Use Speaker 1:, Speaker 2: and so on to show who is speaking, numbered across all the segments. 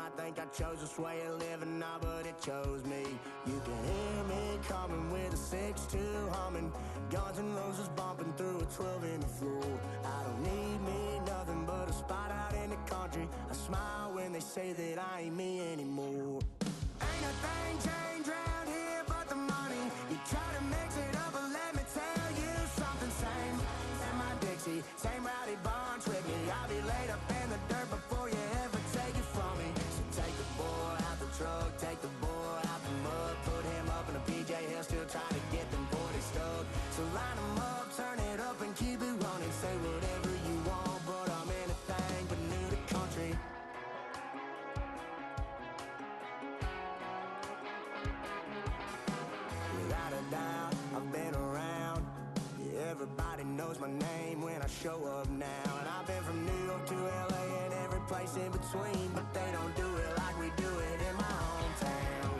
Speaker 1: I think I chose this way of living, nah, but it chose me. You can hear me coming with a 6-2 humming, Guns N' Roses bumping through a 12 in the floor. I don't need me nothing but a spot out in the country. I smile when they say that I ain't me anymore. Ain't a thing changed round here but the money. You try to mix it up, but let me tell you something. Same in my Dixie, same rowdy bunch with me. I'll be laid up in the dirt before you ever take it from me. So take the boy out the truck, take the boy out the mud, put him up in a PJ Hill, still trying to get them 40 stuck. So line them up, turn it up and keep it running. Say whatever you want, but I'm anything but new to country. Without a doubt, I've been around. Yeah, everybody knows my name when I show up now. And I've been from New York to LA and every place in between, but they don't do it like we do it in my hometown.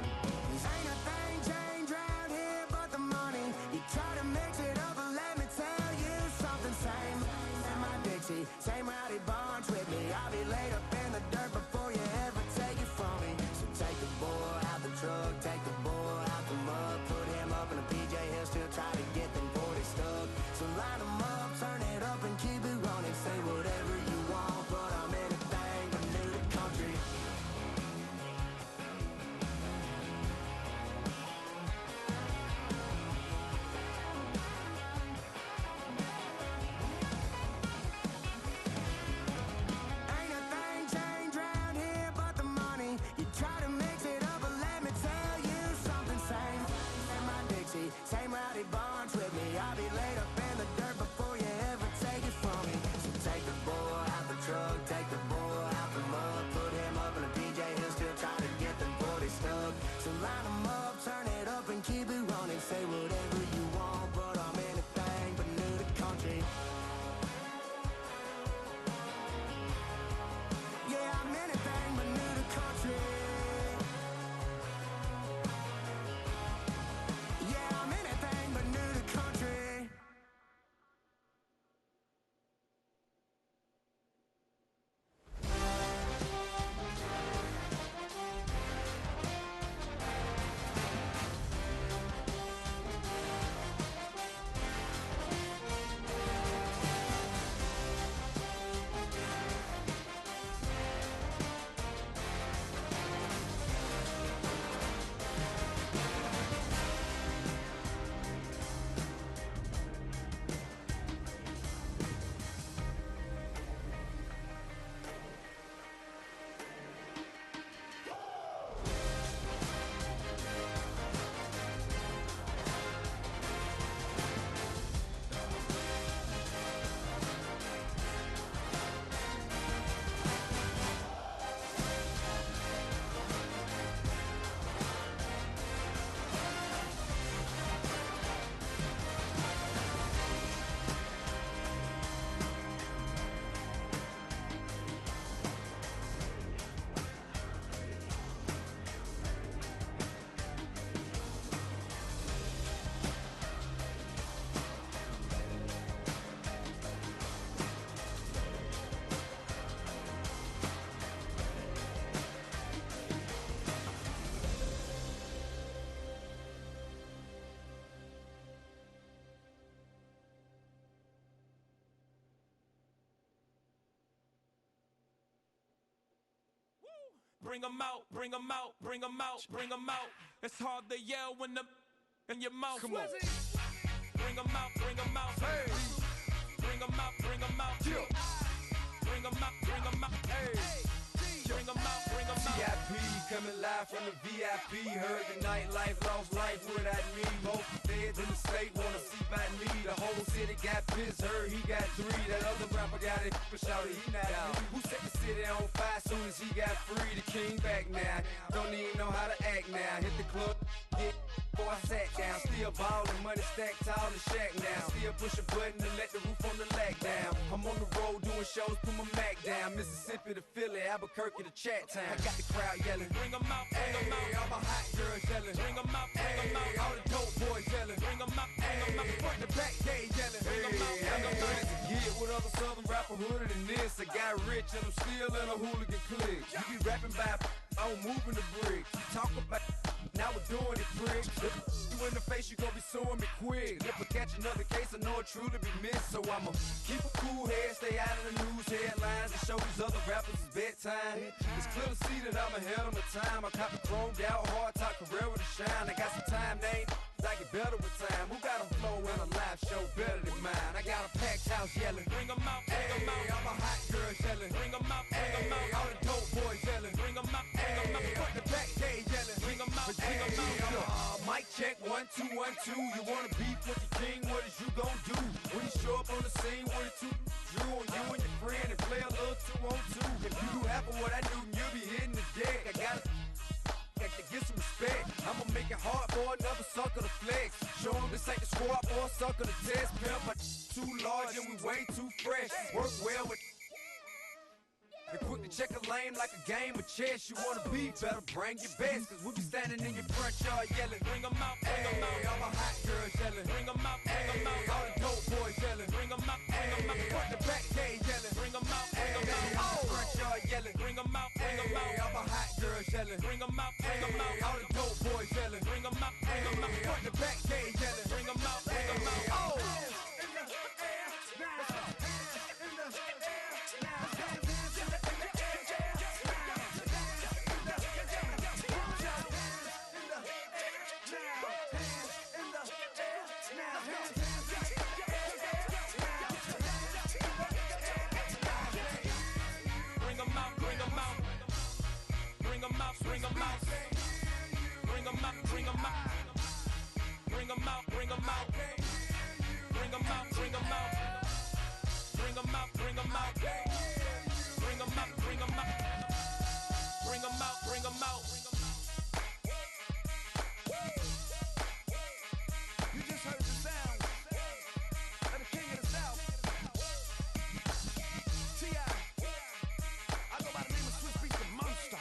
Speaker 1: Ain't a thing changed round here but the money. You try to mix it up, but let me tell you something. Same in my Dixie, same rowdy bunch with me. I'll be laid up in the dirt before you ever take it from me. So take the boy out the truck, take the boy out the mud, put him up in a PJ Hill, still try to get them 40 stuck. So line them up, turn it up and keep it running. Say whatever you want, but I'm anything but new to country. Ain't a thing changed round here but the money. You try to mix it up, but let me tell you something. Same in my Dixie, same rowdy bunch with me. I'll be laid up in the dirt before you ever take it from me. So take the boy out the truck, take the boy out the mud, put him up in a PJ Hill, still try to get them 40 stuck. So line them up, turn it up and keep it running. Say whatever you want, but I'm anything but new to country. Yeah, I'm anything but new to country. Yeah, I'm anything but new to country.
Speaker 2: Bring 'em out, bring 'em out, bring 'em out, bring 'em out. It's hard to yell when the in your mouth. Come on. Bring 'em out, bring 'em out. Hey. Bring 'em out, bring 'em out. Yeah. Bring 'em out, bring 'em out. Hey. Bring 'em out, bring 'em out.
Speaker 3: VIP coming live from the VIP. Heard the nightlife, lost life without me. Both feds in the state wanna see by me. The whole city got pissed, heard he got 3. That other rapper got it, but shouted he not out. Who set the city on fire soon as he got free? The king back now. Don't even know how to act now. Hit the club, get before I sat down. Still ballin', money stacked tall and shack now. Still push a button to let the roof on the lag down. I'm on the road doing shows, put my Mac down. Mississippi to Philly, Albuquerque to Chat Town. I got the crowd yelling,
Speaker 2: Bring 'em out, bring 'em out.
Speaker 3: All my hot girls yelling,
Speaker 2: Bring 'em out, bring 'em out.
Speaker 3: all the dope boys yelling,
Speaker 2: Bring 'em out, bring 'em out.
Speaker 3: front to back, they yelling,
Speaker 2: Bring 'em out, bring 'em
Speaker 3: I'm
Speaker 2: out.
Speaker 3: ready to get with other southern rapper hooded than this. I got rich and I'm still in a hooligan clique. You be rapping by, I'm moving the bricks. You talk about, now we're doing it, prick. You in the face, you gon' be suing me quick. If I catch another case, I know it truly be missed. So I'ma keep a cool head, stay out of the news headlines, and show these other rappers it's bedtime. It's clear to see that I'm ahead of my time. I copy chromed out, hard top career with a shine. I got some time, they ain't I get better with time. Who got a flow and a live show better than mine? I got a packed house yelling,
Speaker 2: Bring 'em out, bring 'em out.
Speaker 3: all my hot girls yelling,
Speaker 2: Bring 'em out, bring 'em out.
Speaker 3: all the dope boys yelling,
Speaker 2: Bring 'em out, bring 'em out.
Speaker 3: front to back, they yelling.
Speaker 2: Bring 'em out, bring 'em out.
Speaker 3: Mic check, 1, 2, 1, 2. You wanna beef with the king, what is you gon' do? When you show up on the scene with a two, Drew on you and your friend and play a little 2-on-2. If you do half of what I do, you'll be hitting the deck. I gotta get some respect. I'ma make it hard for another sucker to flex. Show 'em this ain't the squad or a sucker to test. Pimp, but too large and we way too fresh. Work well with and quick to check a lane like a game of chess. You wanna be better, bring your best. Cause we be standing in your front yard yelling,
Speaker 2: Bring 'em out, bring 'em out.
Speaker 3: all my hot girls yelling,
Speaker 2: Bring 'em out, bring 'em out.
Speaker 3: all the dope boys yelling,
Speaker 2: Bring 'em out, bring 'em out.
Speaker 3: front to back, they yelling,
Speaker 2: Bring 'em out, bring 'em out.
Speaker 3: front yard yelling,
Speaker 2: Bring 'em out, bring 'em out.
Speaker 3: all my hot girls yelling,
Speaker 2: Bring 'em out, bring 'em out.
Speaker 3: all the dope boys yelling,
Speaker 2: Bring 'em out, bring 'em out.
Speaker 3: front to back, they yelling,
Speaker 2: Bring 'em out, bring 'em out. Bring 'em out, bring 'em out. Bring 'em out, bring 'em out. Bring 'em out, bring 'em out. Bring 'em out, bring 'em out. Bring 'em out, bring 'em out. Bring 'em out, bring 'em out. Bring 'em out, bring 'em out. Bring 'em out, bring 'em out.
Speaker 4: You just heard the sound of the king of the south. T.I. I go by the name of Swiss Beats the Monster.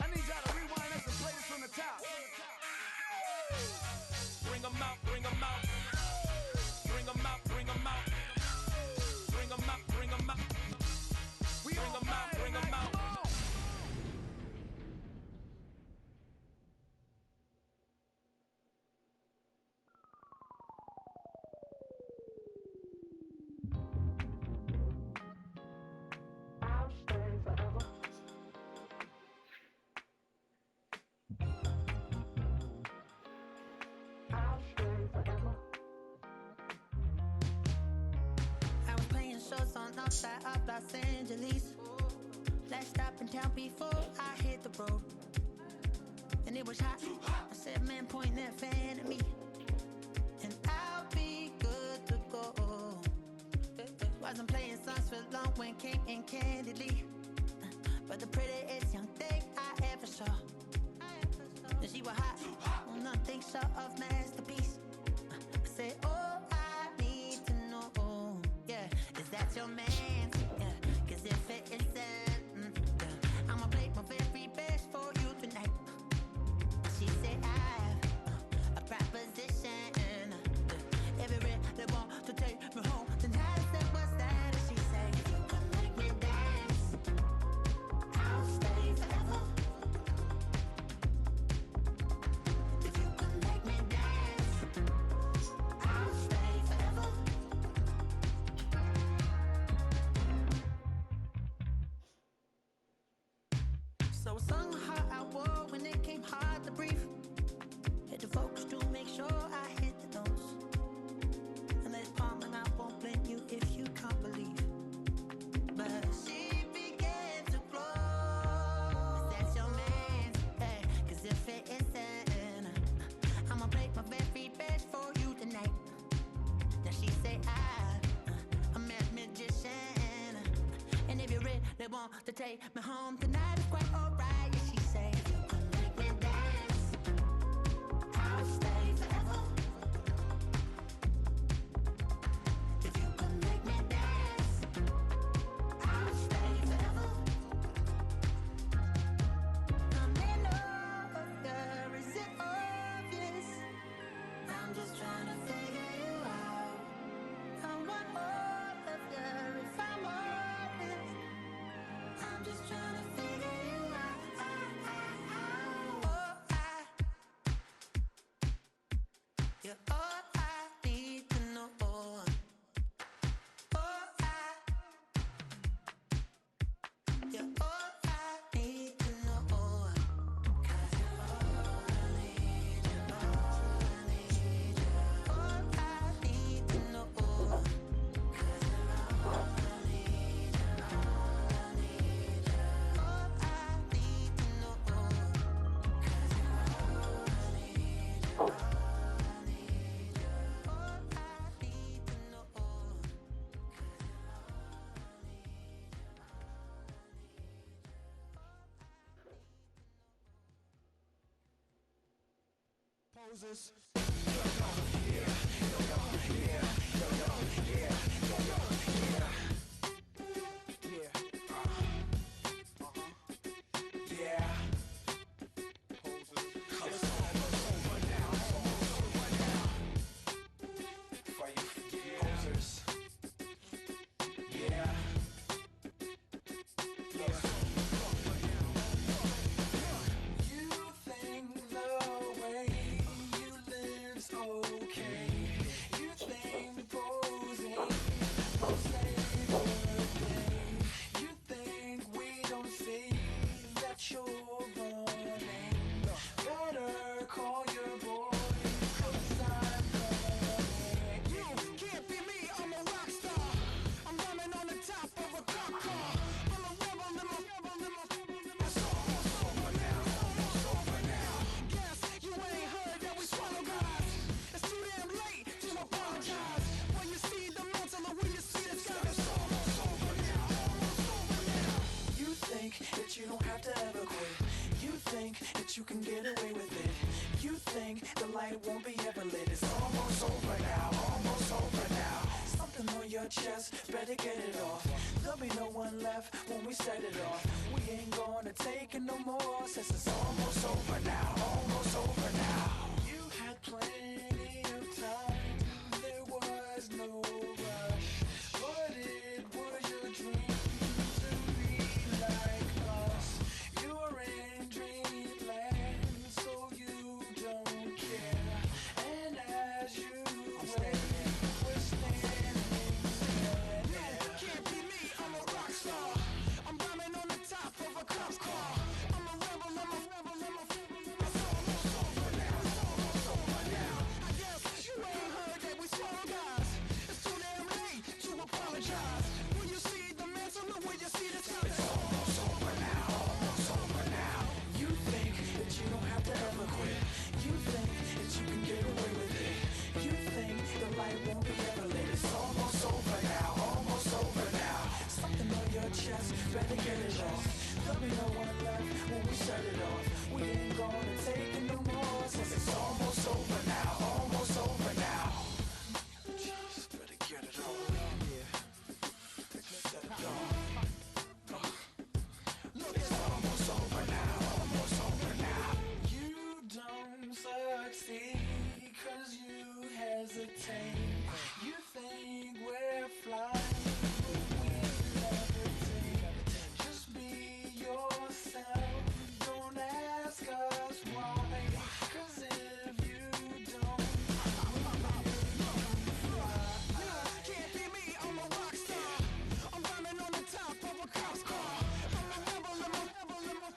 Speaker 4: I need y'all to rewind this and play this from the top.
Speaker 2: Bring 'em out, bring 'em out. Bring 'em out, bring 'em out. Bring 'em out, bring 'em out.
Speaker 4: We
Speaker 2: Bring
Speaker 4: on
Speaker 2: 'em out,
Speaker 4: fire
Speaker 2: bring 'em
Speaker 4: tonight,
Speaker 2: out.
Speaker 4: come on.
Speaker 5: I was playing shows on outside of Los Angeles. Last stop in town before I hit the road. And it was hot. I said, man, point that fan at me. And I'll be good to go. Wasn't playing songs for long when came in candidly. But the prettiest young thing I ever saw. And she was hot. Well, nothing short of masterpiece. I said, oh, I need to know. Yeah, is that your man? Yeah, cause if it isn't, yeah, I'ma play my very best for you tonight. She said, I have a proposition. Every really want to take me home tonight. I said, what's that? And she said, if you can make me dance, I'll stay forever. If you can make me dance, I'll stay forever. So I sung how I wore when it came hard to breathe. Had to focus to make sure I hit the notes. And let's palm and I won't blame you if you can't believe. But she began to glow. That's your man, hey, cause if it isn't, I'ma play my very best for you tonight. Then she say I'm a magician. And if you really want to take me home tonight, it's quite alright. Yeah, she say, if you can make me dance,
Speaker 1: Posers. That you don't have to ever quit. You think that you can get away with it. You think the light won't be ever lit. It's almost over now, almost over now. Something on your chest, better get it off. There'll be no one left when we set it off. We ain't gonna take it no more, since it's almost over now, almost over now. You had plenty of time, there was no rush, but it was your dream. You're in dreamland, so you don't care. And as you wait, we're standing there. Can't be me, I'm a rock star. I'm rhyming on the top of a cop's car. I'm a rebel, I'm a rebel, I'm a It's almost over now, it's almost over now. I guess you ain't heard that we swallow guys. It's too damn late to apologize. When you see the mantle, know when you see the time. It's almost over now. You think that you don't have to ever quit. You think that you can get away with it. You think the light won't be ever lit. It's almost over now, almost over now. Something on your chest, better get it off. There'll be no one left when we set it off. We ain't gonna take it no more, since it's almost over now, almost over now. Just better get it on. Set it off. Look, it's almost over now, almost over now. You don't succeed, cause you hesitate. You think we're flying, but we levitate. Just be yourself, don't ask us why. Cause if you don't, can't be me, I'm a rock star. I'm rhyming on the top of a cop's car. I'm a rebel, I'm a rebel, I'm a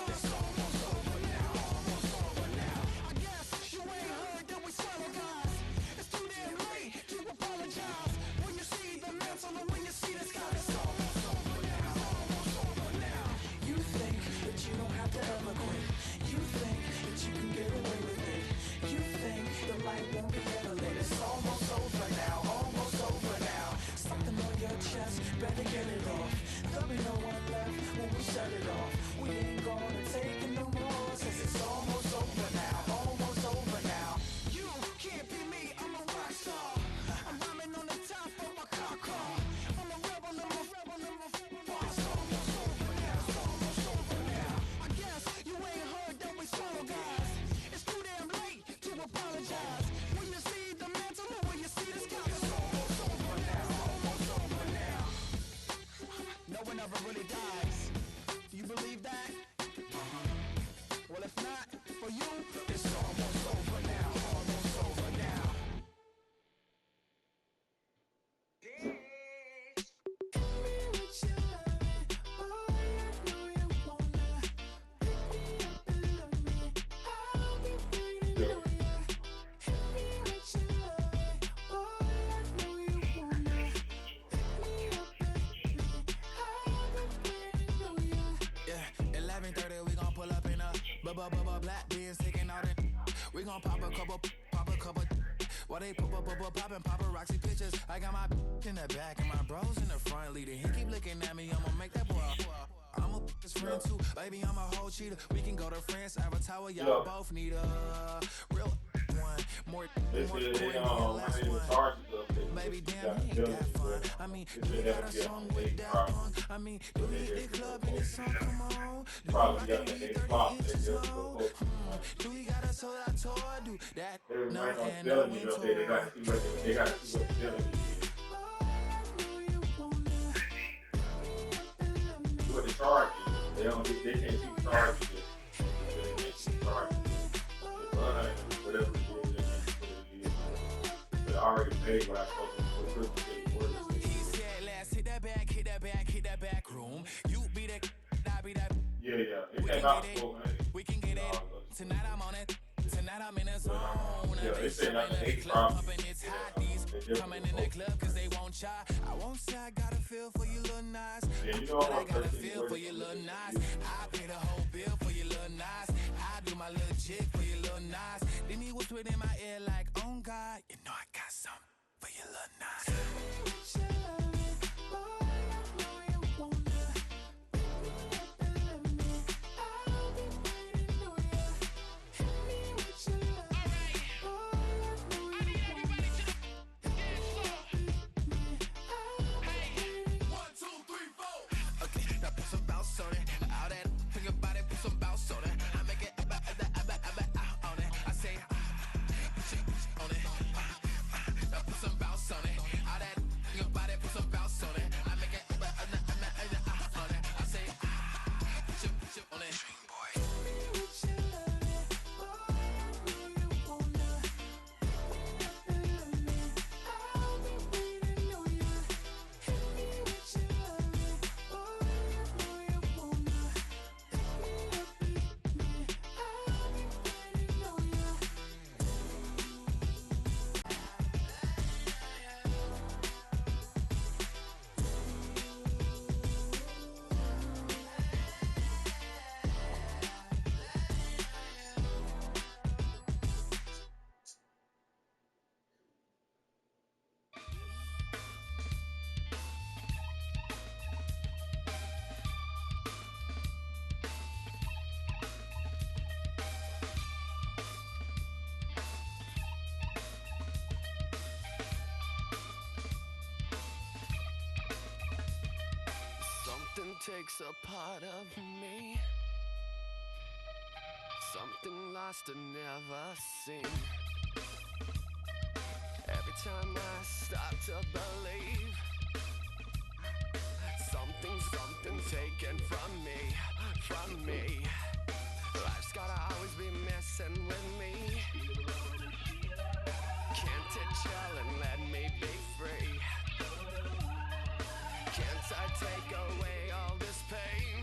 Speaker 1: It's almost over now, almost over now. I guess you ain't heard that we swallow guys. It's too damn late to apologize. When you see the mantle and when you see the sky, it's almost over now, almost over now. You think that you don't have to ever quit. You think that you can get away with it. You think the light won't be ever lit. It's almost over now, almost over now. Something on your chest, better get it off. There'll be no one left when we set it off. We ain't gonna take it no more, since it's almost over now, almost over now. You can't be me, I'm a rock star. I'm rhyming on the top of my car. I'm a rebel, I'm a rebel, I'm a It's almost over now, it's almost over now. I guess you ain't heard that we swallow guys. It's too damn late to apologize. When you see the mantle or when you see the sky, it's almost over now, almost over now. No one ever really dies. Do you believe that? Well, if not, for you, it's almost over now, almost over now. Yeah, 11:30 we gon' pull up in a black beans taking out it. We gon' pop a couple. While they poppin' paparazzi pictures. I got my in the back and my bros in the front leading. He keep looking at me, I'ma make that boy. I'm a his friend too, baby. I'm a whole cheater. We can go to France, Avatar, y'all both need a real.
Speaker 6: They said they I think the charges up there. Baby, damn, he ain't that fun. I mean, do we got a song with that punk? I mean, do we hit the club and the song come on? Probably got that they flop. They just go. Do we got a soul I told do that? No, and no into they got to see what they got to see what the feeling is. What the charge is. They can't see the charge yet. They can't see the charge yet. Whatever it is, they already paid what I told them. He said, let's hit that back room. You be that, I be that. Yeah. It came out cool, man. We can get it. Tonight I'm on it. Tonight I'm in a zone. Yeah, they say not the hate problem. It's hot. These coming in the club cause they won't try. I won't say I got a feel for your little nice. Yeah, you know but I got a feel for your little nice. I pay the whole bill for your little nice. I do my little jig for your little nice. Then he whispered in my ear like, oh God, you know I got something for your little nice.
Speaker 7: Something takes a part of me, something lost and never seen. Every time I start to believe, something taken from me. Life's gotta always be messing with me. Can't it chill and let me be free? Can't I take away all this pain?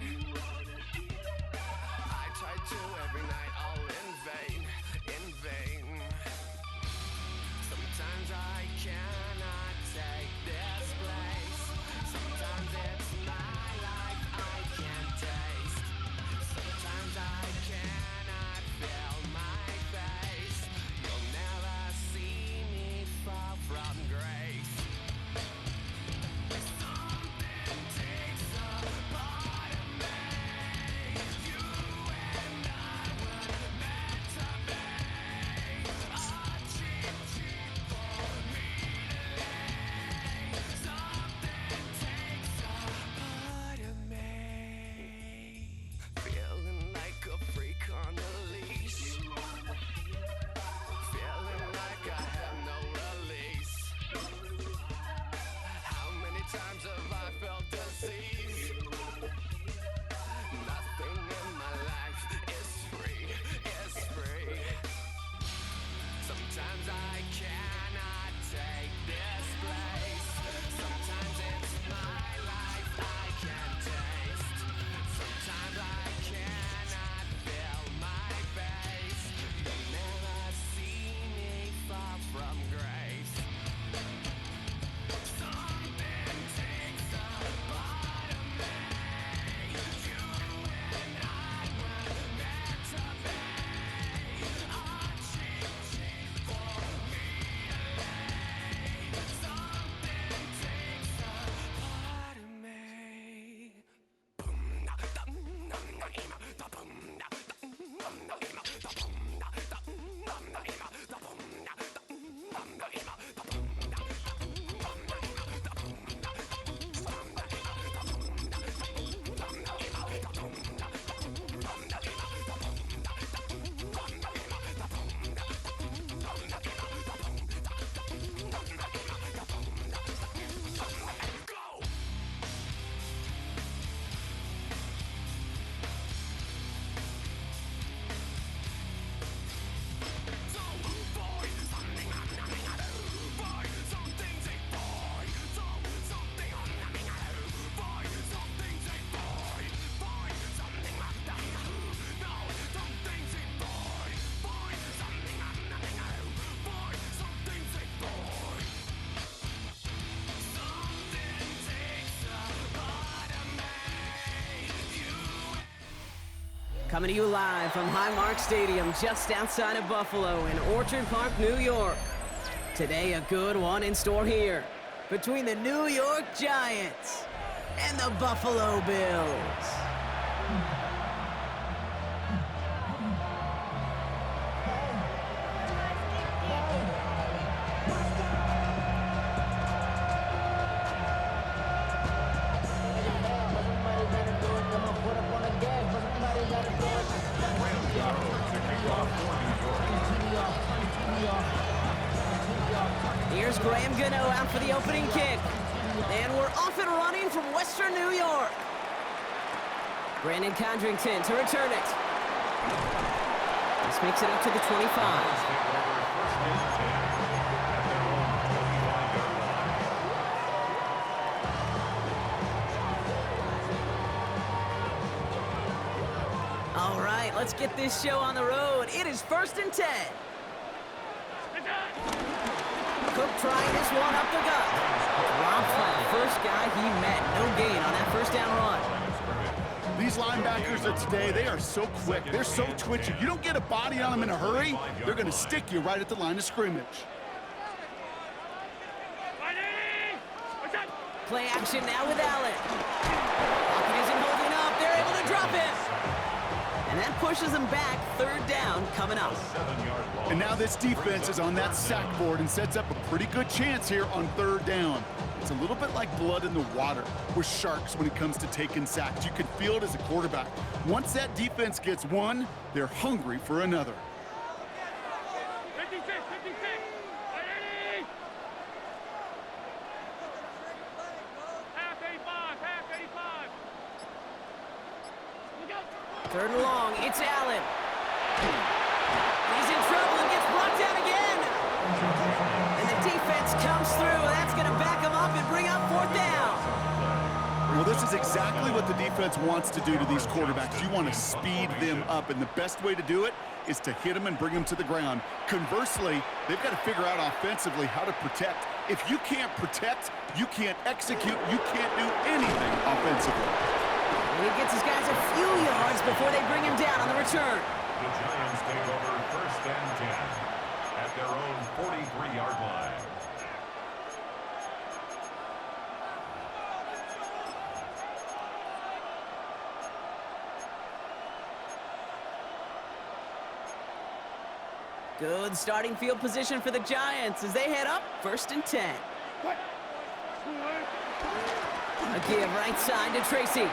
Speaker 7: I try to every night, all in vain. Sometimes I cannot take this place. Sometimes it's my life, I can't
Speaker 8: Coming to you live from Highmark Stadium just outside of Buffalo in Orchard Park, New York. Today, a good one in store here between the New York Giants and the Buffalo Bills. Here's Graham Gano out for the opening kick. And we're off and running from Western New York. Brandon Condrington to return it. This makes it up to the 25. All right, let's get this show on the road. It is 1st and 10. Cook trying this one up the gut. Dropped by the first guy he met. No gain on that first down run.
Speaker 9: These linebackers of today, they are so quick. They're so twitchy. You don't get a body on them in a hurry, they're going to stick you right at the line of scrimmage.
Speaker 8: Play action now with Allen. Pocket isn't holding up. They're able to drop it. And that pushes them back. 3rd down coming up.
Speaker 9: And now this defense is on that sack board and sets up a pretty good chance here on 3rd down. It's a little bit like blood in the water with sharks when it comes to taking sacks. You can feel it as a quarterback. Once that defense gets one, they're hungry for another.
Speaker 4: 56, 56. Half 85, half 85.
Speaker 8: 3rd and long, it's Allen. He's in trouble and gets brought down again. And the defense comes through. That's going to back him up and bring up 4th down.
Speaker 9: Well, this is exactly what the defense wants to do to these quarterbacks. You want to speed them up, and the best way to do it is to hit them and bring them to the ground. Conversely, they've got to figure out offensively how to protect. If you can't protect, you can't execute, you can't do anything offensively.
Speaker 8: And he gets his guys a few yards before they bring him down on the return.
Speaker 10: The Giants take over 1st and 10 at their own 43-yard line.
Speaker 8: Good starting field position for the Giants as they head up 1st and 10. A give right side to Tracy.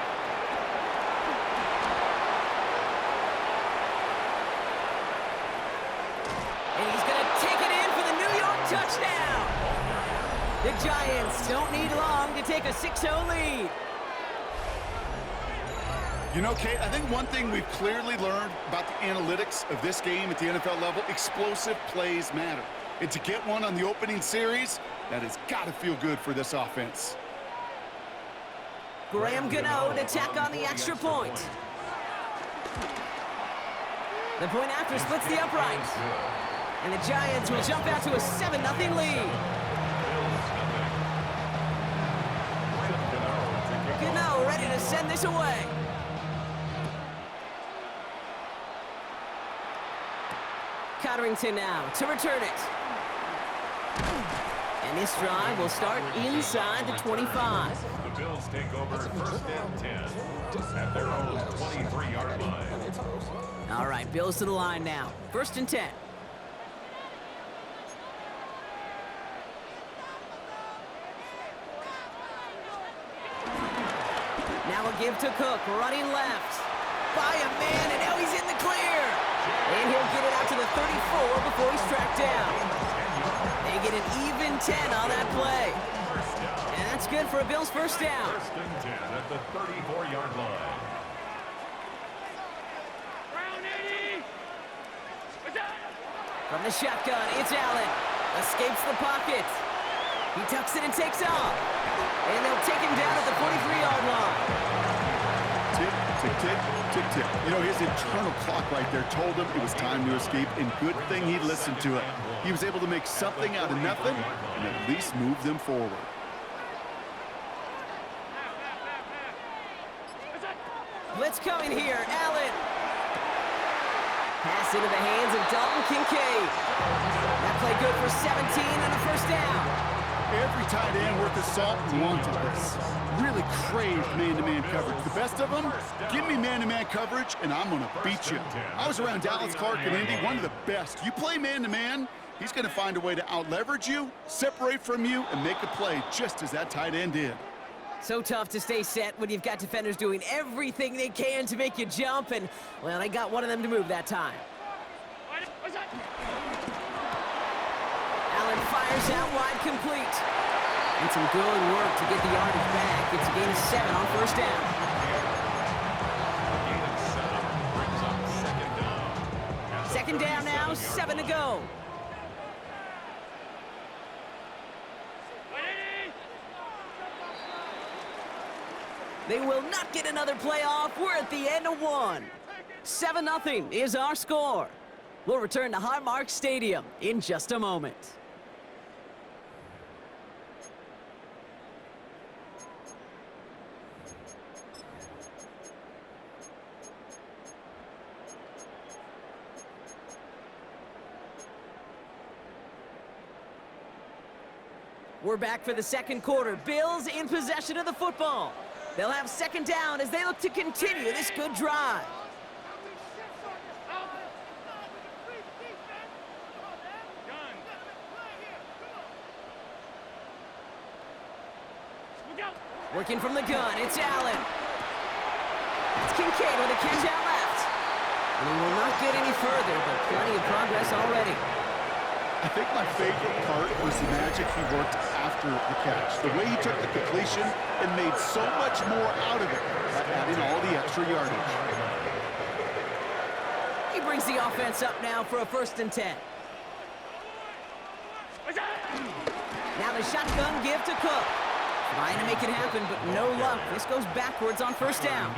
Speaker 8: And he's going to take it in for the New York touchdown. The Giants don't need long to take a 6-0 lead.
Speaker 9: You know, Kate, I think one thing we've clearly learned about the analytics of this game at the NFL level, explosive plays matter. And to get one on the opening series, that has got to feel good for this offense.
Speaker 8: Graham Gano to tack on the extra point. The point after splits the uprights. And the Giants will jump out to a 7-0 lead. Gano ready to send this away. Cotterington now to return it. And this drive will start inside the 25.
Speaker 10: The Bills take over 1st and 10 at their own 23-yard line.
Speaker 8: All right, Bills to the line now. 1st and 10. Now a give to Cook, running left. By a man, and now he's in the clear. And he'll get it out to the 34 before he's tracked down. They get an even 10 on that play. And that's good for a Bills 1st down.
Speaker 10: 1st and 10 at the 34-yard line.
Speaker 8: From the shotgun, it's Allen. Escapes the pocket. He tucks it and takes off. And they'll take him down at the 43-yard line.
Speaker 9: Tick, tick, tick, tick, tick. You know, his internal clock right there told him it was time to escape, and good thing he listened to it. He was able to make something out of nothing and at least move them forward.
Speaker 8: Blitz coming here. Allen Pass into the hands of Dalton Kincaid. That play good for 17 and a first down.
Speaker 9: Every tight end worth his salt wanted this. Really craved man-to-man coverage. The best of them, give me man-to-man coverage, and I'm going to beat you. I was around Dallas Clark and Indy, one of the best. You play man-to-man, he's going to find a way to out-leverage you, separate from you, and make a play just as that tight end did.
Speaker 8: So tough to stay set when you've got defenders doing everything they can to make you jump, and, well, they got one of them to move that time. Allen fires out wide, complete. And some good work to get the yardage back. It's a gain of 7 on first down. Second down now, 7 to go. They will not get another play off. We're at the end of 1. 7-0 is our score. We'll return to Highmark Stadium in just a moment. We're back for the second quarter. Bills in possession of the football. They'll have second down as they look to continue this good drive. Working from the gun, it's Allen. It's Kincaid with a catch out left. And he will not get any further, but plenty of progress already.
Speaker 9: I think my favorite part was the magic he worked after the catch. The way he took the completion and made so much more out of it by adding all the extra yardage.
Speaker 8: He brings the offense up now for a 1st and 10. Now the shotgun give to Cook. Trying to make it happen, but no luck. This goes backwards on first down.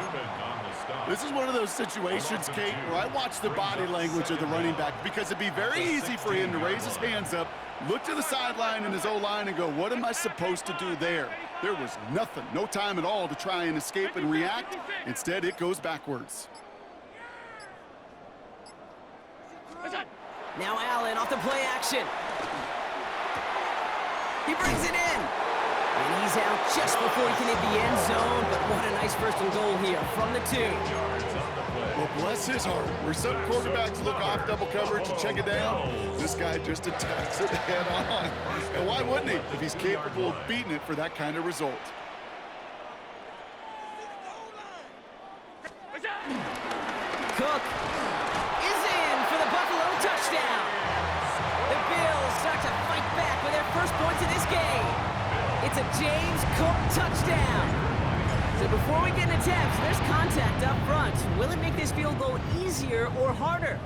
Speaker 9: This is one of those situations, Kate, where I watch the body language of the running back because it'd be very easy for him to raise his hands up, look to the sideline in his O-line and go, what am I supposed to do there? There was nothing, no time at all to try and escape and react. Instead, it goes backwards.
Speaker 8: Now Allen off the play action. He brings it in. And he's out just before he can hit the end zone, but what a nice 1st and goal here from the 2.
Speaker 9: Well, bless his heart. Where some quarterbacks look off double coverage and check it down, this guy just attacks it head on. And why wouldn't he if he's capable of beating it for that kind of result?
Speaker 8: Cook is in for the Buffalo touchdown. The Bills start to fight back with their first points of this game. It's a James Cook touchdown. So before we get into attempts, there's contact up front. Will it make this field goal easier or harder?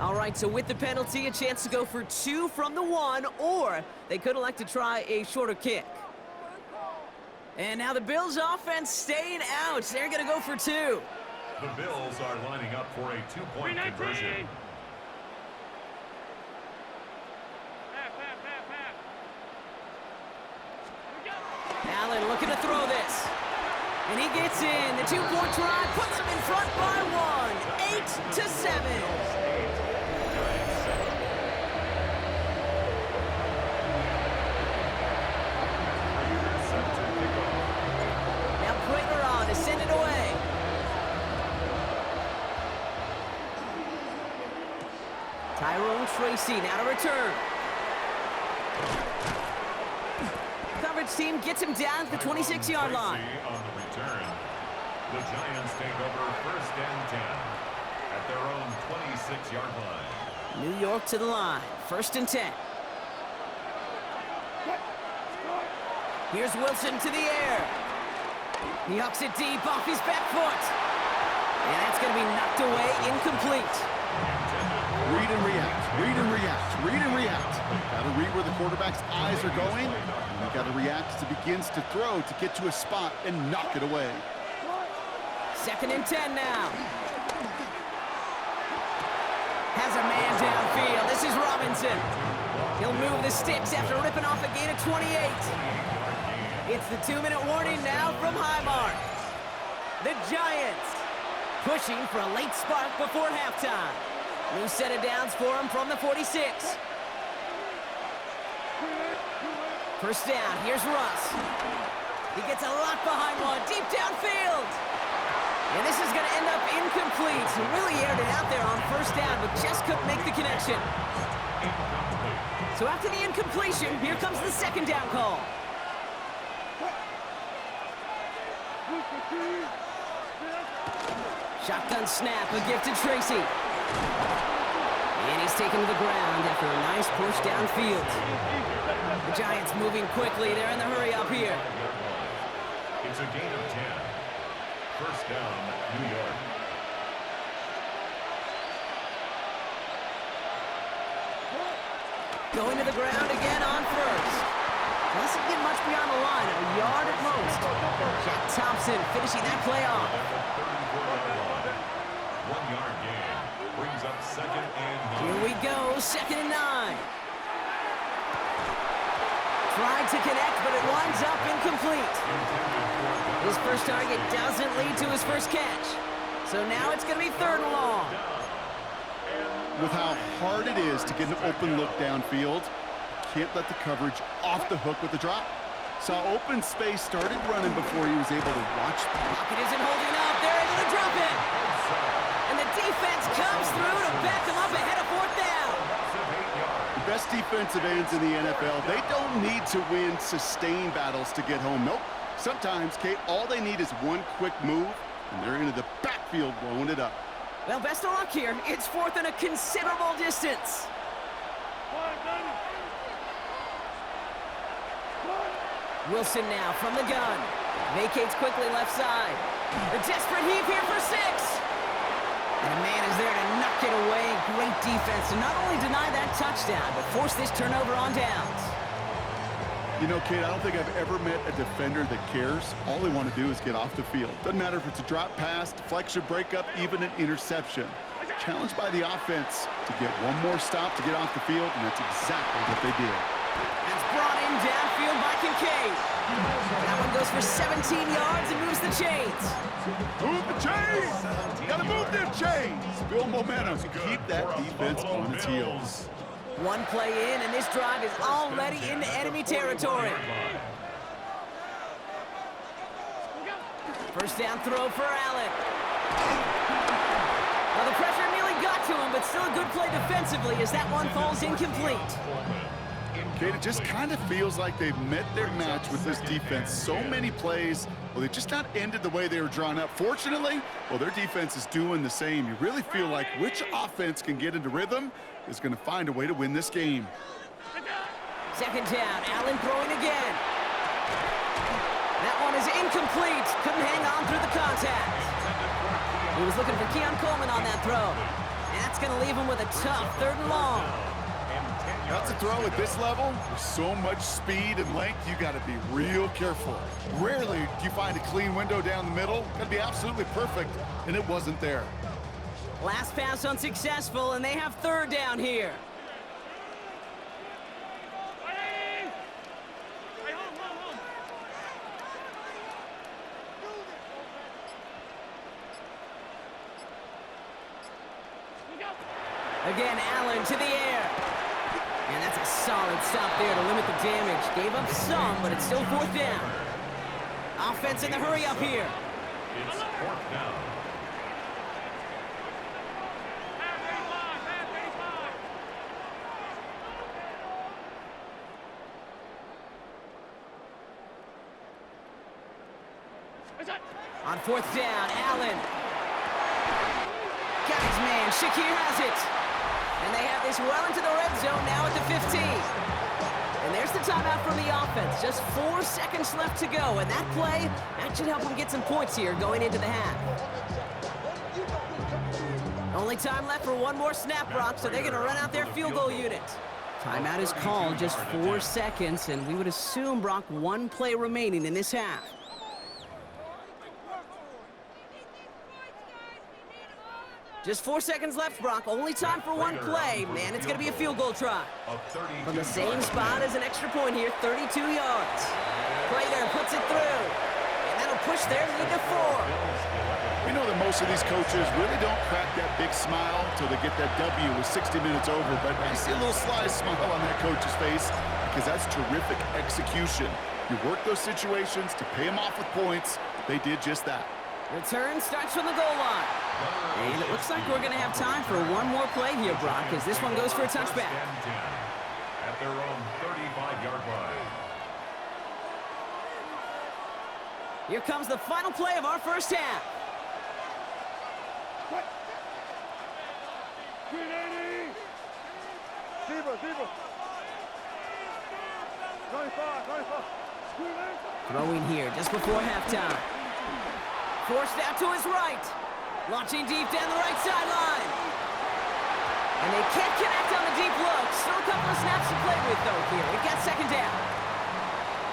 Speaker 8: All right, so with the penalty, a chance to go for 2 from the 1, or they could elect to try a shorter kick. And now the Bills offense staying out. They're going to go for 2.
Speaker 10: The Bills are lining up for a 2-point conversion.
Speaker 8: Allen looking to throw this. And he gets in. The 2-point try puts him in front by 1. 8-7. Now Prater on to send it away. Tyrone Tracy now to return. Coverage team gets him down to the 26-yard line.
Speaker 10: On the return, the Giants take over 1st and 10 at their own 26-yard line.
Speaker 8: New York to the line. 1st and 10. Here's Wilson to the air. He hucks it deep off his back foot. And that's going to be knocked away, incomplete.
Speaker 9: Read and react, read and react, read and react. Got to read where the quarterback's eyes are going. And you got to react as he begins to throw to get to a spot and knock it away.
Speaker 8: 2nd and 10 now. Has a man downfield. This is Robinson. He'll move the sticks after ripping off a gain of 28. It's the 2-minute warning now from Highmark. The Giants pushing for a late spark before halftime. New set of downs for him from the 46. First down, here's Russ. He gets a lot behind one, deep downfield. And this is going to end up incomplete. He really aired it out there on first down, but just couldn't make the connection. So after the incompletion, here comes the second down call. Shotgun snap, a gift to Tracy. And he's taken to the ground after a nice push downfield. The Giants moving quickly. They're in the hurry up here.
Speaker 10: It's a gain of 10. First down, New York.
Speaker 8: Going to the ground again on first. Doesn't get much beyond the line, a yard at most. Jack Thompson finishing that play off.
Speaker 10: 1 yard gain. Brings up second and 9.
Speaker 8: Here we go, second and 9. Tried to connect, but it winds up incomplete. His first target doesn't lead to his first catch. So now it's going to be third and long.
Speaker 9: With how hard it is to get an open look downfield, can't let the coverage off the hook with the drop. Saw open space, started running before he was able to watch.
Speaker 8: Pocket isn't holding up. They're able to drop it. And the defense comes through to back them up ahead of fourth down.
Speaker 9: The best defensive ends in the NFL, they don't need to win sustained battles to get home. Nope. Sometimes, Kate, all they need is one quick move, and they're into the backfield blowing it up.
Speaker 8: Well, best of luck here. It's fourth and a considerable distance. Wilson now from the gun. Vacates quickly left side. A desperate heave here for 6. And a man is there to knock it away. Great defense to not only deny that touchdown, but force this turnover on downs.
Speaker 9: You know, Kate, I don't think I've ever met a defender that cares. All they want to do is get off the field. Doesn't matter if it's a drop pass, deflection, breakup, even an interception. Challenged by the offense to get one more stop to get off the field, and that's exactly what they did.
Speaker 8: That's brought in downfield by Kincaid. That one goes for 17 yards and moves the chains.
Speaker 9: Move the chains! Gotta move them chains! Build momentum. Keep that defense on its heels.
Speaker 8: One play in, and this drive is already into enemy territory. First down throw for Allen. Well, the pressure nearly got to him, but still a good play defensively as that one falls incomplete.
Speaker 9: Kate, it just kind of feels like they've met their match with this defense. So many plays, well, they just not ended the way they were drawn up. Fortunately, well, their defense is doing the same. You really feel like which offense can get into rhythm is going to find a way to win this game.
Speaker 8: Second down, Allen throwing again. That one is incomplete. Couldn't hang on through the contact. He was looking for Keon Coleman on that throw. And that's going to leave him with a tough third and long.
Speaker 9: That's a throw at this level. With so much speed and length, you got to be real careful. Rarely do you find a clean window down the middle. Got to be absolutely perfect, and it wasn't there.
Speaker 8: Last pass unsuccessful, and they have third down here. Again, Allen to the air. And that's a solid stop there to limit the damage. Gave up some, but it's still fourth down. Offense in the hurry up here.
Speaker 10: It's fourth down.
Speaker 8: On fourth down, Allen. Got his man, Shakir has it. And they have this well into the red zone now at the 15. And there's the timeout from the offense. Just 4 seconds left to go. And that play, that should help them get some points here going into the half. Only time left for one more snap, Brock, so they're going to run out their field goal unit. Timeout is called, just 4 seconds, and we would assume, Brock, one play remaining in this half. Just 4 seconds left, Brock. Only time for one play. Man, it's going to be a field goal try. From the same spot as an extra point here, 32 yards. Prater puts it through. And that'll push their lead to 4.
Speaker 9: We know that most of these coaches really don't crack that big smile until they get that W with 60 minutes over, but I see a little sly smile on that coach's face because that's terrific execution. You work those situations to pay them off with points. They did just that.
Speaker 8: Return starts from the goal line. And it looks like we're going to have time for one more play here, Brock, as this one goes for a touchback.
Speaker 10: At their own 35-yard line.
Speaker 8: Here comes the final play of our first half. Throwing here just before halftime. Forced out to his right. Launching deep down the right sideline. And they can't connect on the deep look. Still a couple of snaps to play with, though, here. It got second down.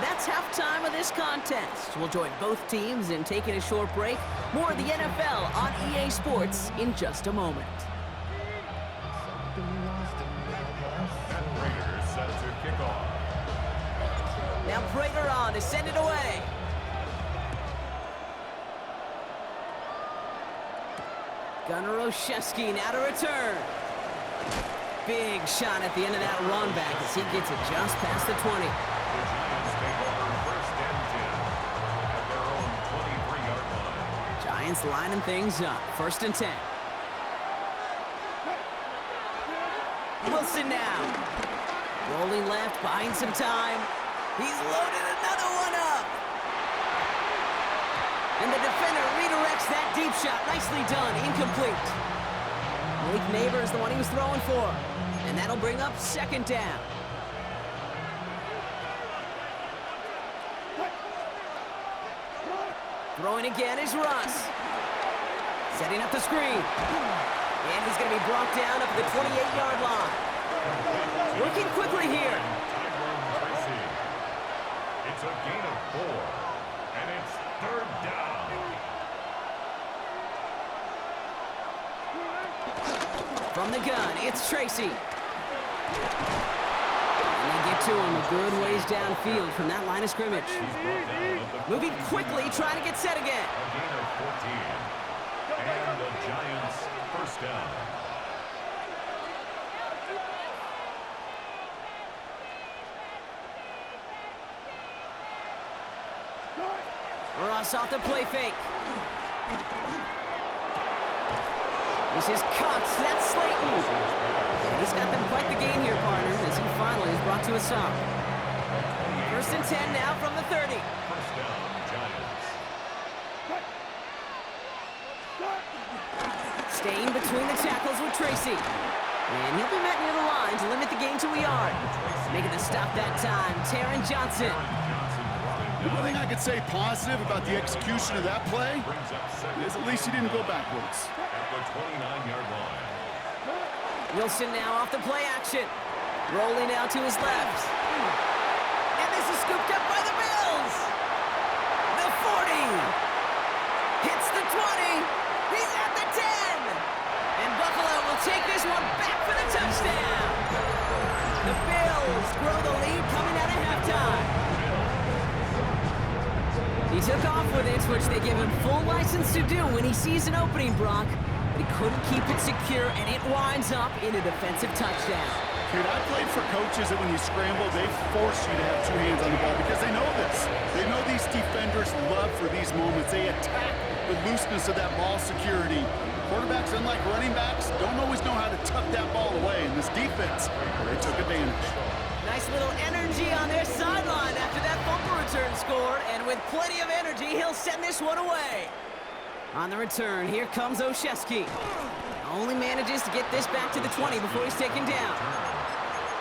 Speaker 8: That's halftime of this contest. We'll join both teams in taking a short break. More of the NFL on EA Sports in just a moment.
Speaker 10: Raiders set to kick off.
Speaker 8: Now Prater on to send it away. Gunnar Olszewski now to return. Big shot at the end of that run back as he gets it just past the 20.
Speaker 10: The Giants take over first and 10 at their own 23-yard line.
Speaker 8: Giants lining things up. First and 10. Wilson now. Rolling left, buying some time. He's loaded another one up. And the defender redirects that deep shot. Nicely done. Incomplete. Malik Neighbor is the one he was throwing for. And that'll bring up second down. Throwing again is Russ. Setting up the screen. And he's going to be brought down up at the 28-yard line. Working quickly here.
Speaker 10: It's a gain of 4, and it's third down.
Speaker 8: From the gun, it's Tracy. And they get to him a good ways downfield from that line of scrimmage. Moving quickly, trying to get set again.
Speaker 10: A gain of 14, and the Giants first down.
Speaker 8: Russ off the play fake. This is Cox. That's Slayton. And he's got them quite the gain here, partner, as he finally is brought to a stop. First and 10 now from the 30.
Speaker 10: First down, Giants.
Speaker 8: Staying between the tackles with Tracy. And he'll be met near the line to limit the gain to a yard. Making the stop that time, Taron Johnson.
Speaker 9: The one thing I could say positive about the execution of that play is at least he didn't go backwards.
Speaker 10: At the 29-yard line.
Speaker 8: Wilson now off the play action. Rolling out to his left. And this is scooped up by the Bills. The 40. Hits the 20. He's at the 10. And Buffalo will take this one back for the touchdown. The Bills grow the lead coming out of halftime. He took off with it, which they give him full license to do when he sees an opening, Brock. But he couldn't keep it secure, and it winds up in a defensive touchdown.
Speaker 9: Dude, I played for coaches that when you scramble, they force you to have two hands on the ball because they know this. They know these defenders love for these moments. They attack the looseness of that ball security. Quarterbacks, unlike running backs, don't always know how to tuck that ball away. In this defense, they took advantage.
Speaker 8: Nice little energy on their sideline after that fumble return scored, and with plenty of energy, he'll send this one away. On the return, here comes Olszewski. Only manages to get this back to the 20 before he's taken down.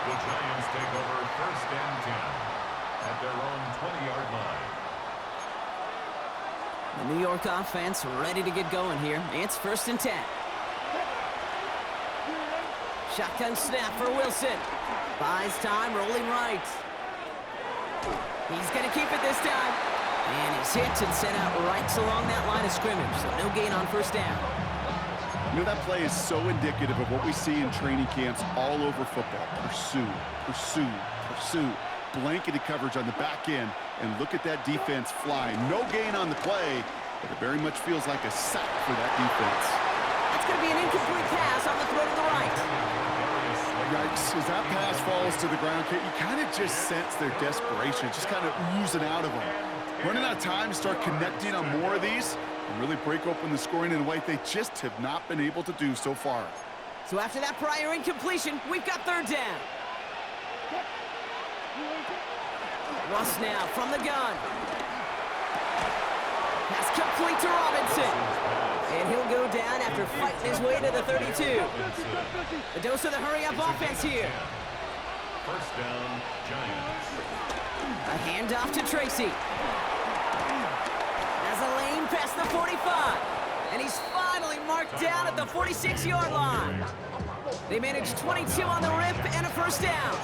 Speaker 10: The Giants take over first and 10 at their own 20-yard line.
Speaker 8: The New York offense ready to get going here. It's first and 10. Shotgun snap for Wilson. Buys time, rolling right. He's going to keep it this time. And he's hit and sent out right along that line of scrimmage, so no gain on first down.
Speaker 9: You know, that play is so indicative of what we see in training camps all over football. Pursue, pursue, pursue. Blanketed coverage on the back end, and look at that defense fly. No gain on the play, but it very much feels like a sack for that defense.
Speaker 8: That's going to be an incomplete pass on the throw to the right.
Speaker 9: Yikes, as that pass falls to the ground, you kind of just sense their desperation, just kind of oozing out of them. Running out of time to start connecting on more of these and really break open the scoring in a way they just have not been able to do so far.
Speaker 8: So after that prior incompletion, we've got third down. Russ now from the gun. Pass complete to Robinson. And he'll go down after fighting his way to the 32. A dose of the hurry-up offense here.
Speaker 10: First down, Giants.
Speaker 8: A handoff to Tracy. Has a lane past the 45. And he's finally marked down at the 46-yard line. They managed 22 on the rip and a first down.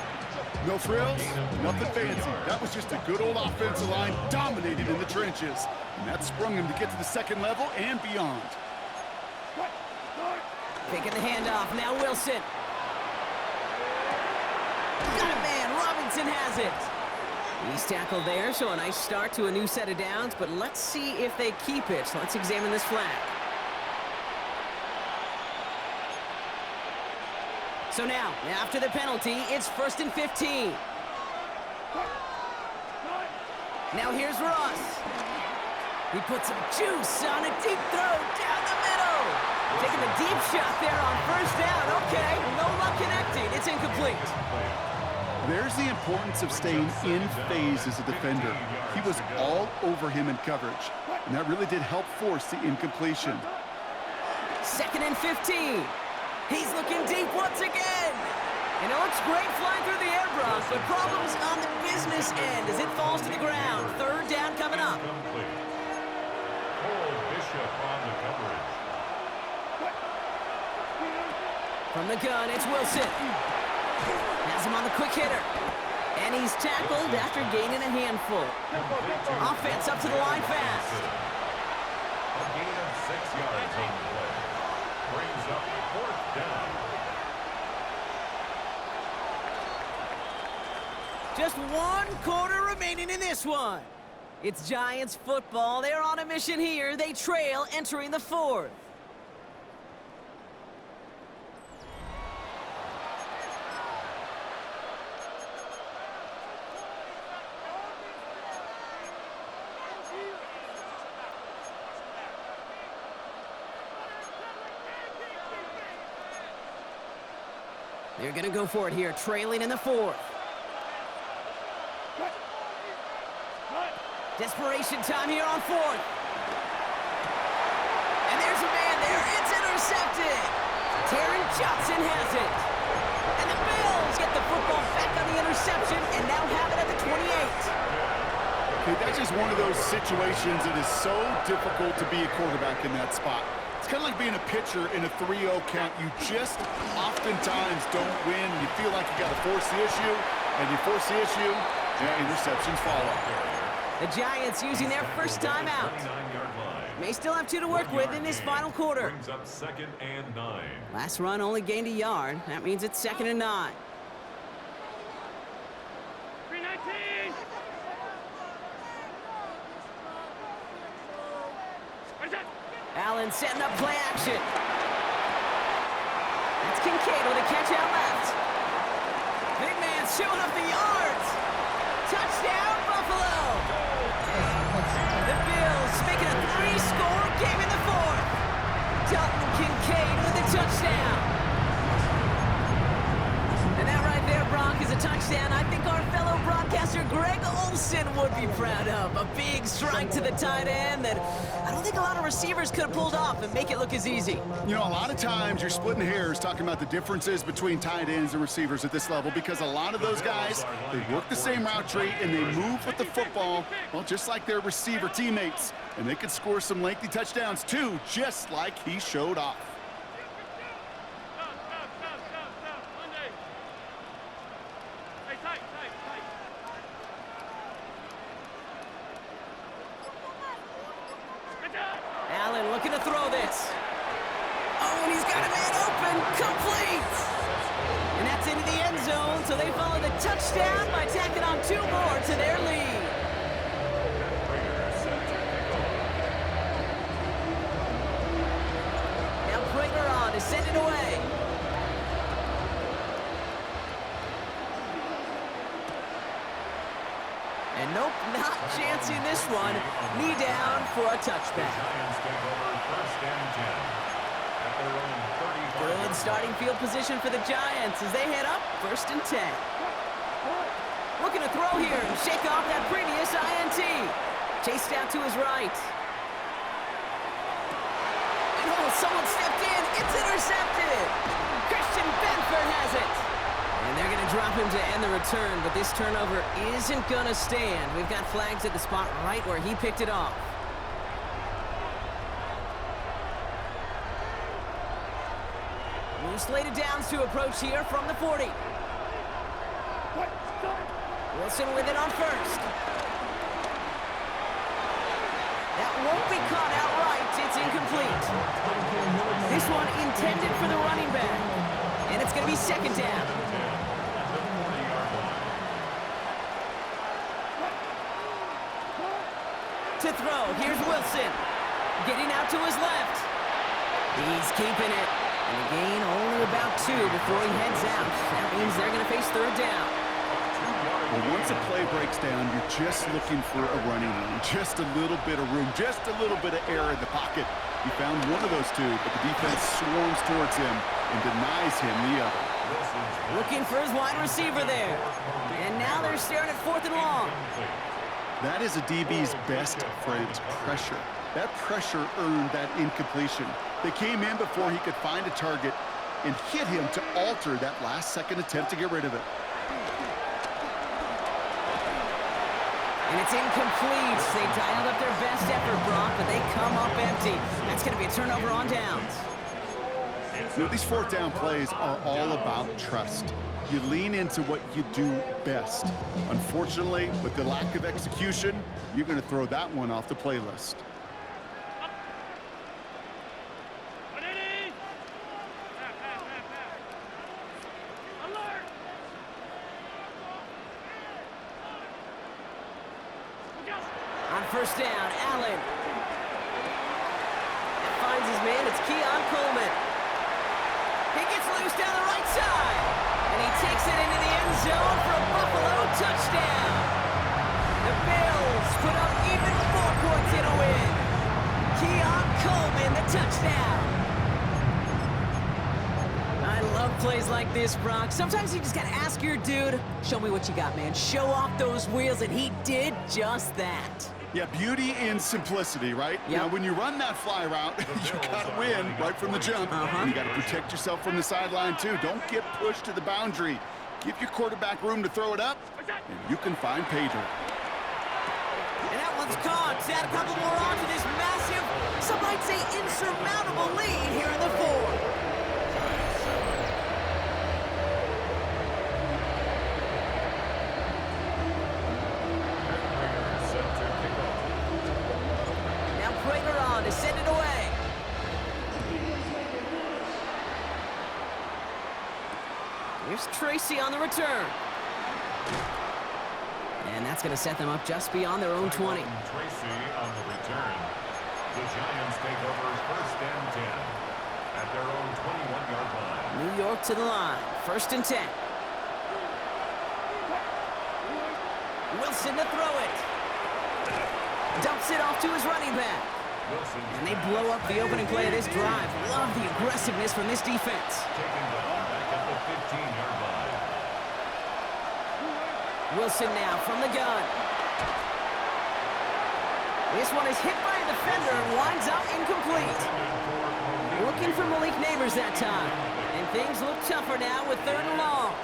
Speaker 9: No frills, nothing fancy. That was just a good old offensive line dominating in the trenches. And that sprung him to get to the second level and beyond.
Speaker 8: Taking the handoff, now Wilson. Got it, man, Robinson has it. He's tackled there, so a nice start to a new set of downs, but let's see if they keep it. So let's examine this flag. So now, after the penalty, it's 1st and 15. Now here's Russ. He puts some juice on a deep throw down the middle. Taking the deep shot there on first down. Okay, no luck connecting. It's incomplete.
Speaker 9: There's the importance of staying in phase as a defender. He was all over him in coverage, and that really did help force the incompletion.
Speaker 8: 2nd and 15. He's looking deep once again. And it looks great flying through the air, Brock, but problems on the business end as it falls to the ground. Third down coming up.
Speaker 10: Cole Bishop on the coverage.
Speaker 8: From the gun, it's Wilson. Has him on the quick hitter. And he's tackled after gaining a handful. Offense up to the line fast.
Speaker 10: A gain of 6 yards on the play. Brings up 4th down.
Speaker 8: Just 1 quarter remaining in this one. It's Giants football. They're on a mission here. They trail entering the 4th. They're going to go for it here, trailing in the 4th. Desperation time here on 4th. And there's a man there. It's intercepted. Taron Johnson has it. And the Bills get the football back on the interception and now have it at the 28.
Speaker 9: Okay, that's just one of those situations that is so difficult to be a quarterback in that spot. It's kind of like being a pitcher in a 3-0 count. You just oftentimes don't win. You feel like you got to force the issue, and you force the issue, and interceptions follow.
Speaker 8: The Giants using their first time out. May still have 2 to work with in this final quarter.
Speaker 10: Brings up 2nd and 9.
Speaker 8: Last run only gained a yard. That means it's 2nd and 9. Allen setting up play action. That's Kincaid with a catch out left. Big man showing up the yards. Touchdown, Buffalo. The Bills making a 3-score game in the 4th. Dalton Kincaid with a touchdown. And that right there, Brock, is a touchdown I think our fellow broadcaster Greg Olsen would be proud of. A big strike to the tight end that I don't think a lot of receivers could have pulled off and make it look as easy.
Speaker 9: You know, a lot of times you're splitting hairs talking about the differences between tight ends and receivers at this level because a lot of those guys, they work the same route tree and they move with the football, well, just like their receiver teammates. And they could score some lengthy touchdowns too, just like he showed off.
Speaker 8: Allen looking to throw this. Oh, and he's got a man open. Complete. And that's into the end zone, so they follow the touchdown by tacking on 2 more to their lead. send it away. And nope, not chancing this one. Knee down for a touchback.
Speaker 10: Giants take over first and 10 at their own 35.
Speaker 8: Good starting field position for the Giants as they head up first and 10. Looking to throw here and shake off that previous INT. Chased out to his right. And oh, someone stepped in. It's intercepted. Christian Benford has it. And they're going to drop him to end the return, but this turnover isn't going to stand. We've got flags at the spot right where he picked it off. New slated downs to approach here from the 40. Wilson with it on first. That won't be caught outright. It's incomplete. This one intended for the running back. And it's going to be second down. To throw, here's Wilson. Getting out to his left. He's keeping it. And a gain only about 2 before he heads out. That means they're going to face third down.
Speaker 9: Well, once a play breaks down, you're just looking for a running lane. Just a little bit of room, just a little bit of air in the pocket. He found one of those two, but the defense swarms towards him and denies him the other.
Speaker 8: Looking for his wide receiver there. And now they're staring at 4th and long.
Speaker 9: That is a DB's best friend, pressure. That pressure earned that incompletion. They came in before he could find a target and hit him to alter that last-second attempt to get rid of it.
Speaker 8: And it's incomplete. They dialed up their best effort, Brock, but they come up empty. That's going to be a turnover on downs.
Speaker 9: You know, these 4th down plays are all about trust. You lean into what you do best. Unfortunately, with the lack of execution, you're going to throw that one off the playlist.
Speaker 8: On first down, Allen. Finds his man. It's Keon Coleman. He gets loose down the right side. And he takes it into the end zone for a Buffalo touchdown. The Bills put up even more points in a win. Keon Coleman, the touchdown. I love plays like this, Brock. Sometimes you just got to ask your dude, show me what you got, man. Show off those wheels, and he did just that.
Speaker 9: Yeah, beauty in simplicity, right?
Speaker 8: Yep.
Speaker 9: Now, when you run that fly route, you got to win right from the jump. And you got to protect yourself from the sideline, too. Don't get pushed to the boundary. Give your quarterback room to throw it up, and you can find pay dirt.
Speaker 8: And that one's caught. Add a couple more on to this massive, some might say insurmountable lead here in the 4th. To send it away. Here's Tracy on the return. And that's going to set them up just beyond their own 20.
Speaker 10: Tracy on the return. The Giants take over first and 10 at their own 21-yard line.
Speaker 8: New York to the line. First and 10. Wilson to throw it. Dumps it off to his running back. And they blow up the opening play of this drive. Love the aggressiveness from this defense.
Speaker 10: Taken down back at the 15-yard line.
Speaker 8: Wilson now from the gun. This one is hit by a defender and winds up incomplete. Looking for Malik Neighbors that time. And things look tougher now with 3rd and long.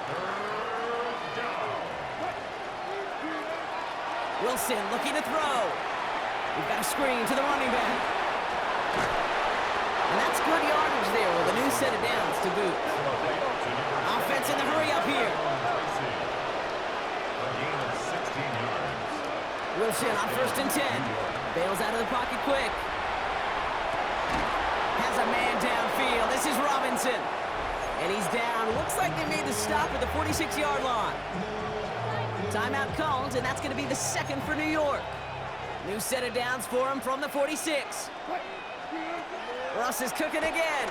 Speaker 8: Wilson looking to throw. We've got a screen to the running back. And that's good yardage there with a new set of downs to boot. Offense in the hurry up here.
Speaker 10: A gain of 16 yards.
Speaker 8: Wilson on first and 10. Bails out of the pocket quick. Has a man downfield. This is Robinson. And he's down. Looks like they made the stop at the 46-yard line. Timeout called, and that's going to be the 2nd for New York. New set of downs for him from the 46. Russ is cooking again.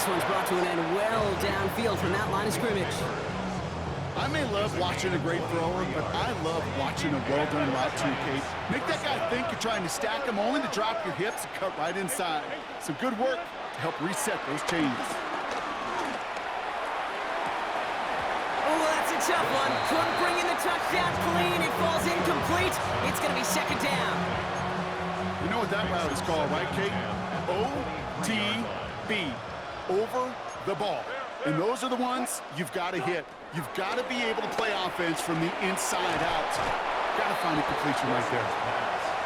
Speaker 8: this one's brought to an end well downfield from that line of scrimmage.
Speaker 9: I may love watching a great thrower, but I love watching a well-done route too, Kate. Make that guy think you're trying to stack him, only to drop your hips and cut right inside. Some good work to help reset those chains.
Speaker 8: Oh, that's a tough one. Couldn't bring in the touchdown clean. It falls incomplete. It's going to be second down.
Speaker 9: You know what that route is called, right, Kate? OTB, over the ball. And those are the ones you've got to hit. You've got to be able to play offense from the inside out. Got to find a completion right there.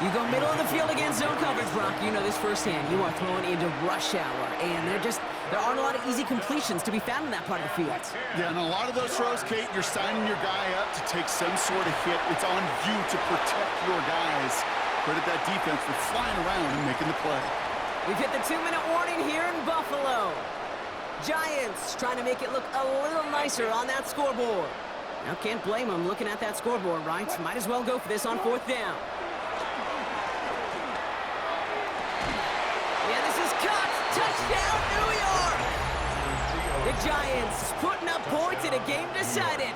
Speaker 8: You go middle of the field against zone coverage, Brock. You know this firsthand. You are throwing into rush hour, and there aren't a lot of easy completions to be found in that part of the field.
Speaker 9: Yeah, and a lot of those throws, Kate, you're signing your guy up to take some sort of hit. It's on you to protect your guys. Credit that defense for flying around and making the play.
Speaker 8: We've hit the 2-minute warning here in Buffalo. Giants trying to make it look a little nicer on that scoreboard. Now, can't blame them looking at that scoreboard, right? Might as well go for this on 4th down. Yeah, this is caught. Touchdown, New York! The Giants putting up points in a game decided.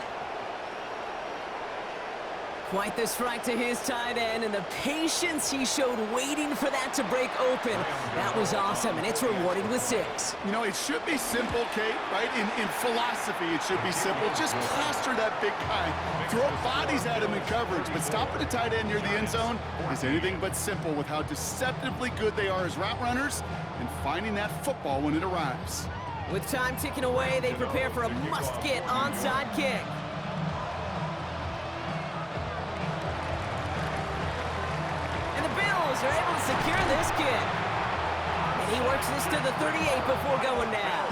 Speaker 8: Quite the strike to his tight end, and the patience he showed waiting for that to break open. That was awesome, and it's rewarded with 6.
Speaker 9: You know, it should be simple, Kate, right? In philosophy, it should be simple. Just plaster that big guy. Throw bodies at him in coverage, but stopping a tight end near the end zone is anything but simple with how deceptively good they are as route runners and finding that football when it arrives.
Speaker 8: With time ticking away, they prepare for a must-get onside kick. Are able to secure this kick. And he works this to the 38 before going down.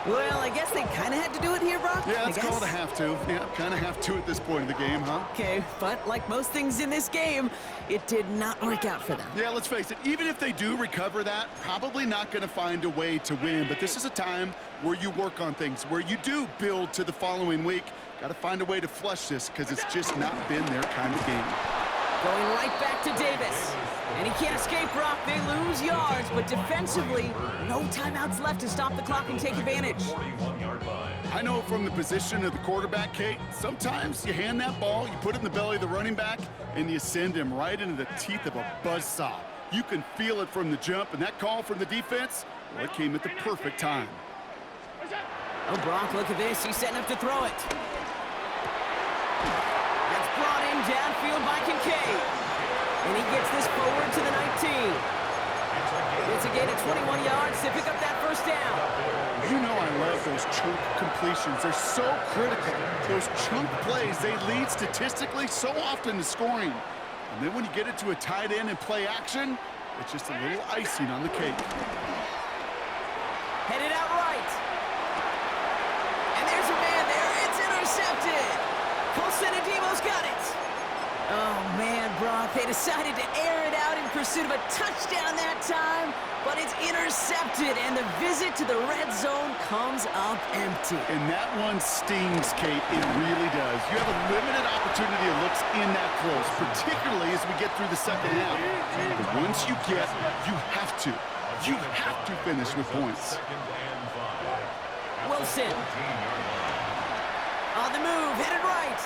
Speaker 8: Well, I guess they kind of had to do it here, Brock.
Speaker 9: Yeah, let's call it a have to. Yeah, kind of have to at this point in the game, huh?
Speaker 8: Okay, but like most things in this game, it did not work out for them.
Speaker 9: Yeah, let's face it, even if they do recover that, probably not going to find a way to win. But this is a time where you work on things, where you do build to the following week. Got to find a way to flush this because it's just not been their kind of game.
Speaker 8: Going right back to Davis. And he can't escape, Brock. They lose yards, but defensively, no timeouts left to stop the clock and take advantage.
Speaker 9: I know from the position of the quarterback, Kate, sometimes you hand that ball, you put it in the belly of the running back, and you send him right into the teeth of a buzzsaw. You can feel it from the jump, and that call from the defense, well, it came at the perfect time.
Speaker 8: Oh, Brock, look at this. He's setting up to throw it. Brought in downfield by Kincaid. And he gets this forward to the 19. It's a gain of 21 yards to pick up that first down.
Speaker 9: You know I love those chunk completions. They're so critical. Those chunk plays, they lead statistically so often to scoring. And then when you get it to a tight end and play action, it's just a little icing on the cake.
Speaker 8: Headed out right. And there's a man there. It's intercepted. Colson Adebo's got it. Oh, man, Brock, they decided to air it out in pursuit of a touchdown that time, but it's intercepted, and the visit to the red zone comes up empty.
Speaker 9: And that one stings, Kate. It really does. You have a limited opportunity of looks in that close, particularly as we get through the second half. But once you get, you have to finish with points.
Speaker 8: Wilson. On the move, headed right.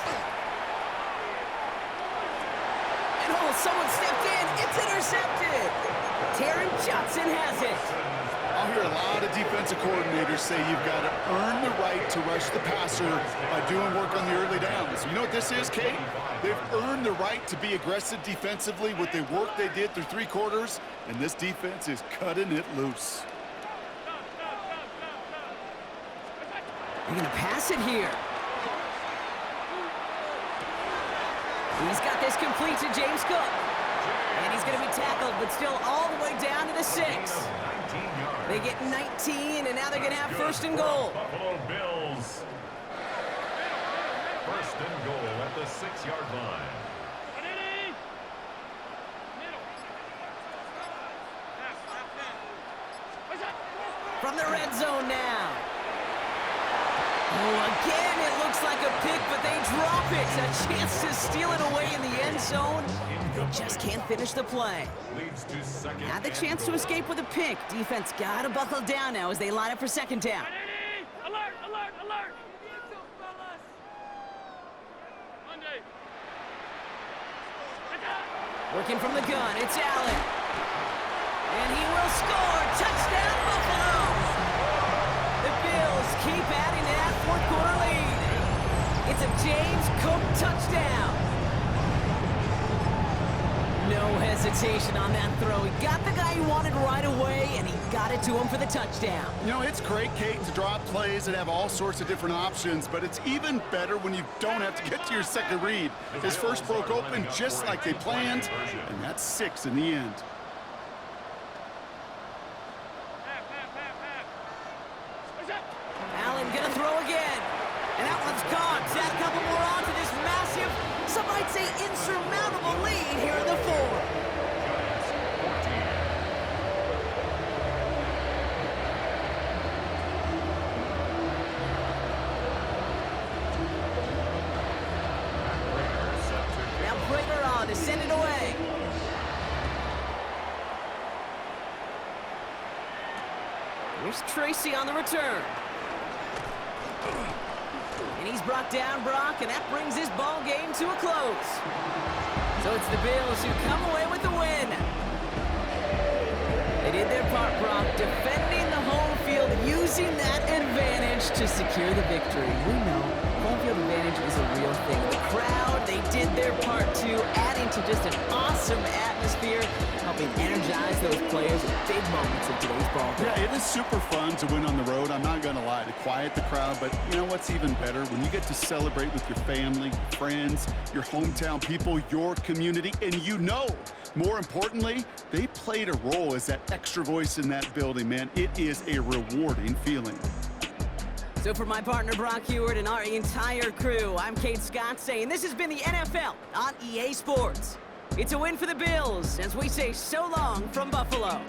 Speaker 8: And oh, someone stepped in. It's intercepted. Taron Johnson has it.
Speaker 9: I'll hear a lot of defensive coordinators say you've got to earn the right to rush the passer by doing work on the early downs. You know what this is, Kate? They've earned the right to be aggressive defensively with the work they did through 3 quarters, and this defense is cutting it loose.
Speaker 8: They're going to pass it here. He's got this complete to James Cook. And he's going to be tackled, but still all the way down to the 6. They get 19, and now they're going to have first and goal.
Speaker 10: Buffalo Bills. First and goal at the 6-yard line.
Speaker 8: From the red zone now. Oh, again, it looks like a pick, but they drop it. A chance to steal it away in the end zone. They just can't finish the play.
Speaker 10: Leads to second.
Speaker 8: Had the chance to escape with a pick. Defense got to buckle down now as they line up for second down.
Speaker 4: Alert, alert, alert! Monday.
Speaker 8: Working from the gun, it's Allen. And he will score. Touchdown, Buffalo! The Bills keep adding to that fourth-quarter lead. It's a James Cook touchdown. No hesitation on that throw. He got the guy he wanted right away, and he got it to him for the touchdown.
Speaker 9: You know, it's great, Kate, to drop plays and have all sorts of different options, but it's even better when you don't have to get to your second read. His first broke open just like they planned, and that's 6 in the end.
Speaker 8: Allen gonna throw again. And that one's gone. Add a couple more on to this massive, some might say insurmountable lead here in the fourth. Now Prater on to send it away. Here's Tracy on the return. And he's brought down Brock, and that brings his ball game to a close. So it's the Bills who come away with the win. They did their part, Brock, defending the home field, using that advantage to secure the victory. We know home field advantage is a real thing. The crowd, they did their part too, adding to just an awesome atmosphere, helping energize those players at big moments of today's ball game.
Speaker 9: Yeah, it is super fun to win on the road. I'm not going to lie, to quiet the crowd, but you know what's even better? When you get to celebrate with your family, friends, your hometown people, your community, and you know, more importantly, they played a role as that extra voice in that building, man. It is a rewarding feeling.
Speaker 8: So for my partner Brock Heward and our entire crew, I'm Kate Scott saying this has been the NFL on EA Sports. It's a win for the Bills as we say so long from Buffalo.